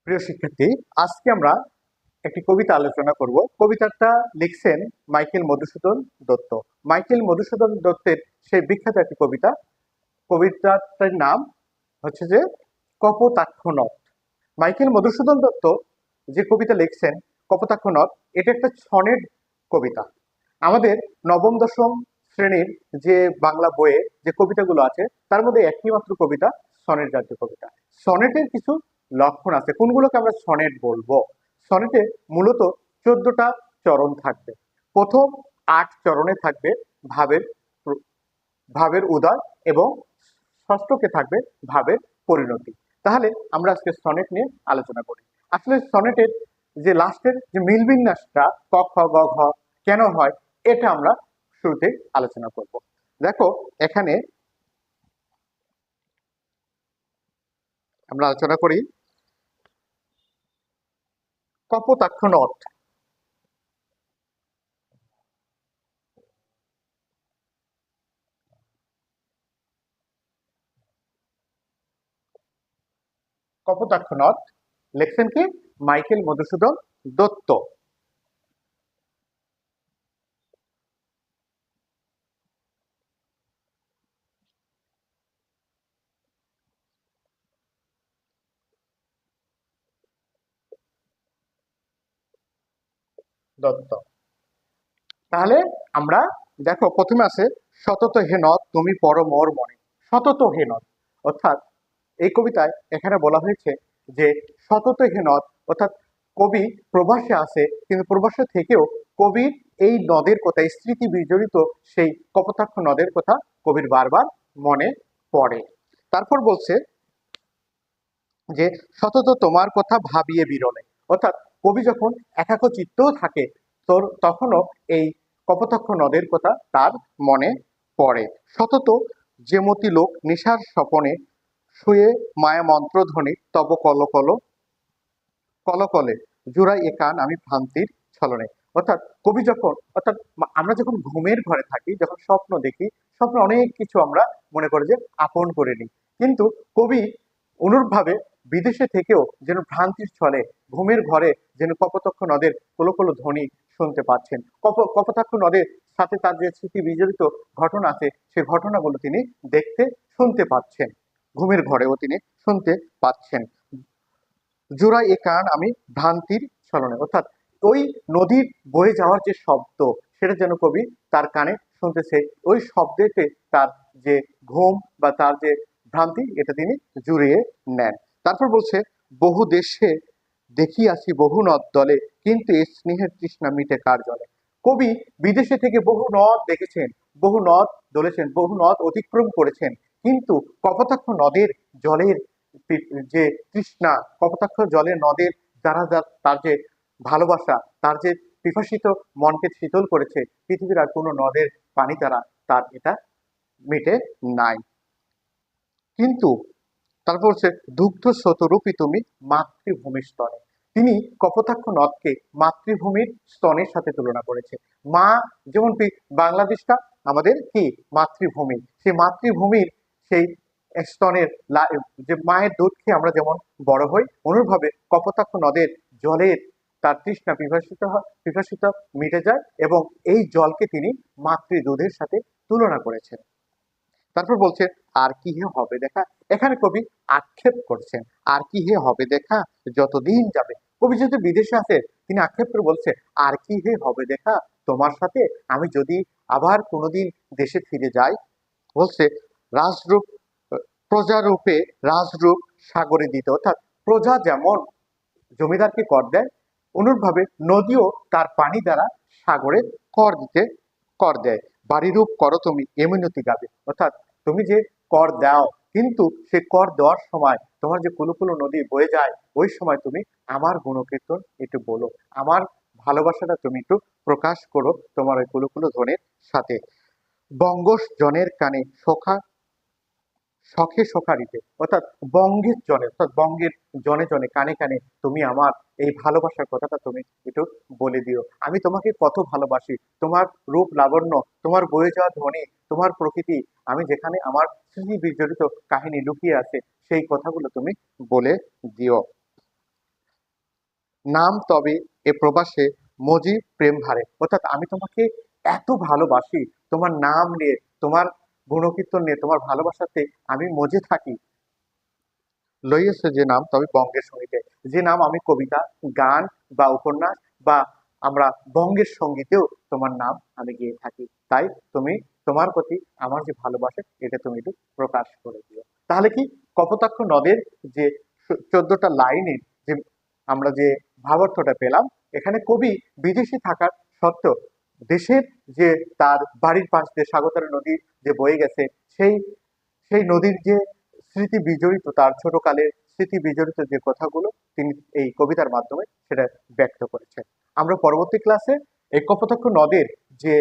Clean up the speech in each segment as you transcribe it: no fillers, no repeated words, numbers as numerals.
প্রিয় শিক্ষার্থী, আজকে আমরা একটি কবিতা আলোচনা করব। কবিতাটা লিখছেন মাইকেল মধুসূদন দত্ত। মাইকেল মধুসূদন দত্তের সেই বিখ্যাত একটি কবিতা। কবিতাটার নাম হচ্ছে যে কপোতাক্ষ নদ। মাইকেল মধুসূদন দত্ত যে কবিতা লিখছেন কপোতাক্ষ নদ, এটা একটা সনেট কবিতা। আমাদের নবম দশম শ্রেণীর যে বাংলা বইয়ে যে কবিতাগুলো আছে তার মধ্যে একটি মাত্র কবিতা সনেট জাতীয় কবিতা। সনেটের কিছু লক্ষণ আছে, কোনগুলোকে আমরা সনেট বলবো। সনেটে মূলত 14টা চরণ থাকবে। প্রথম 8 চরণে থাকবে ভাবের ভাবের উদয় এবং ষষ্ঠকে থাকবে ভাবের পরিণতি। তাহলে আমরা আজকে সনেট নিয়ে আলোচনা করি। আসলে সনেটের যে লাস্টের যে মিলবিন্যাসটা ক খ গ ঘ কেন হয়, এটা আমরা শুরুতে আলোচনা করব। দেখো, এখানে আমরা আলোচনা করি কপোতাক্ষ নদ। কপোতাক্ষ নদ লেখছেন কি? মাইকেল মধুসূদন দত্ত। দত্ত। তাহলে আমরা দেখো, প্রথমে আছে সতত হে নদ তুমি পর মোর মনে। সতত হে নদ অর্থাৎ এই কবিতায় এখানে বলা হয়েছে যে সতত হে নদ অর্থাৎ কবি প্রবাসে আছে, কিন্তু প্রবাসে থেকেও কবির এই নদের কথা, স্মৃতি বিজড়িত সেই কপোতাক্ষ নদের কথা কবির বারবার মনে পড়ে। তারপর বলছে যে সতত তোমার কথা ভাবিয়ে বিরলে, অর্থাৎ কবি যখন একাকিত্বও থাকে তখনও এই কপোতাক্ষ নদের কথা তার মনে পড়ে। সতত যেমতি লোক নিশার স্বপনে শুয়ে মায়া মন্ত্রধ্বনি তব কল কল কলকলে জুড়াই এ কান আমি ভ্রান্তির ছলনে। অর্থাৎ কবি যখন আমরা যখন ঘুমের ঘরে থাকি, যখন স্বপ্ন দেখি, স্বপ্ন অনেক কিছু আমরা মনে করি যে আপন করে নিই, কিন্তু কবি অনুরূপভাবে বিদেশে থেকেও যেন ভ্রান্তির ছলে ঘুমের ঘরে যেন কপোতাক্ষ নদের কলো কলো ধ্বনি শুনতে পাচ্ছেন। কপোতাক্ষ নদের সাথে তার যে স্মৃতি বিজড়িত ঘটনা আছে, সেই ঘটনাগুলো তিনি দেখতে শুনতে পাচ্ছেন, ঘুমের ঘরেও তিনি শুনতে পাচ্ছেন। জোড়াই এ কান আমি ভ্রান্তির ছলনে, অর্থাৎ ওই নদীর বয়ে যাওয়ার যে শব্দ, সেটা যেন কবি তার কানে শুনতেছে, ওই শব্দেতে তার যে ঘুম বা তার যে ভ্রান্তি, এটা তিনি জুড়িয়ে নেন। তারপর বলছে বহু দেশে দেখিয়াছি বহু নদ দলে, কিন্তু এই স্নেহের তৃষ্ণা মিটে কার জলে। কবি বিদেশে থেকে বহু নদ দেখেছেন, বহু নদ দলেছেন, বহু নদ অতিক্রম করেছেন, কিন্তু কপোতাক্ষ নদের জলের যে তৃষ্ণা, কপোতাক্ষ জলের নদের যারা তার যে ভালোবাসা, তার যে পিপাসিত মনকে শীতল করেছে, পৃথিবীর আর কোনো নদের পানি দ্বারা তার এটা মিটে নাই। কিন্তু তারপর হচ্ছে দুগ্ধ স্রোতরূপী তুমি মাতৃভূমির স্তনে। তিনি কপোতাক্ষ নদকে মাতৃভূমির স্তনের সাথে তুলনা করেছে। মা যেমন বাংলাদেশটা আমাদের কি মাতৃভূমি, সেই মাতৃভূমির সেই স্তনের যে মায়ের দুধ খেয়ে আমরা যেমন বড় হই, অনুরূপভাবে কপোতাক্ষ নদের জলের তার তৃষ্ণা পিপাসিত মিটে যায়, এবং এই জলকে তিনি মাতৃ দুধের সাথে তুলনা করেছেন। তারপর বলছে আর কি হে হবে দেখা। এখানে কবি আক্ষেপ করছেন, আর কি হে হবে দেখা যতদিন যাবে। কবি যেহেতু বিদেশে আছে, তিনি আক্ষেপ করে বলছে আর কি হে হবে দেখা তোমার সাথে, আমি যদি আবার কোনোদিন দেশে ফিরে যাই। বলছে রাজরূপ প্রজারূপে রাজরূপ সাগরে দিতে, অর্থাৎ প্রজা যেমন জমিদারকে কর দেয়, অনুরূপভাবে নদীও তার পানি দ্বারা সাগরে কর দেয়। বাড়িরূপ করো তুমি এমিনতি গাবে, অর্থাৎ তুমি যে কর দাও, কিন্তু সে কর দেওয়ার সময় তোমার যে কুলো কুলো নদী বয়ে যায়, ওই সময় তুমি আমার গুণকীর্তন একটু বলো, আমার ভালোবাসাটা তুমি একটু প্রকাশ করো তোমার ওই কুলো কুলো ধ্বনির সাথে। বঙ্গস জনের কানে সখা শখে সখারিতে, অর্থাৎ বঙ্গের জনে, অর্থাৎ বঙ্গের জনে জনে কানে কানে তুমি আমার এই ভালোবাসার কথাটা তুমি একটু বলে দিও। আমি তোমাকে কত ভালোবাসি, তোমার রূপ লাবণ্য, তোমার বয়ে যাওয়া ধ্বনি, তোমার প্রকৃতি, আমি যেখানে আমার স্মৃতি বিজড়িত কাহিনী লুকিয়ে আছে, সেই কথাগুলো তুমি বলে দিও। নাম তবে এ প্রবাসে মজি প্রেম ভারে, অর্থাৎ আমি তোমাকে এত ভালোবাসি, তোমার নাম নিয়ে, তোমার গুণকীর্তন নিয়ে, তোমার ভালোবাসাতে আমি মজে থাকি। লইয়েছে যে নাম তবে বঙ্গের সঙ্গীতে, যে নাম আমি কবিতা, গান বা উপন্যাস বা আমরা বঙ্গের সঙ্গীতেও তোমার নাম আমি গেয়ে থাকি। তাই তুমি তোমার প্রতি আমার যে ভালোবাসা এটা তুমি একটু প্রকাশ করে দিও। তাহলে কি কপোতাক্ষ নদের যে 14টা লাইনের যে আমরা যে ভাবার্থটা পেলাম, এখানে কবি বিদেশে থাকার সত্ত্বেও দেশের যে তার বাড়ির পাশ দিয়ে সাগতারা নদী যে বয়ে গেছে, সেই সেই নদীর যে স্মৃতি বিজড়িত, তার ছোটকালের স্মৃতি বিজড়িত যে কথাগুলো তিনি এই কবিতার মাধ্যমে সেটা ব্যক্ত করেছেন। আমরা পরবর্তী ক্লাসে এই কপোতাক্ষ নদের যে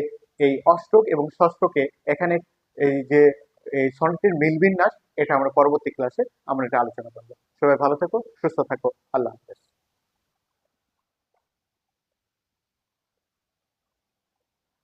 এই অষ্টক এবং ষষ্ঠকে এখানে এই যে এই সনেটের মিল বিন্যাস, এটা আমরা পরবর্তী ক্লাসে আমরা এটা আলোচনা করবো। সবাই ভালো থাকো, সুস্থ থাকো, আল্লাহ হাফেজ।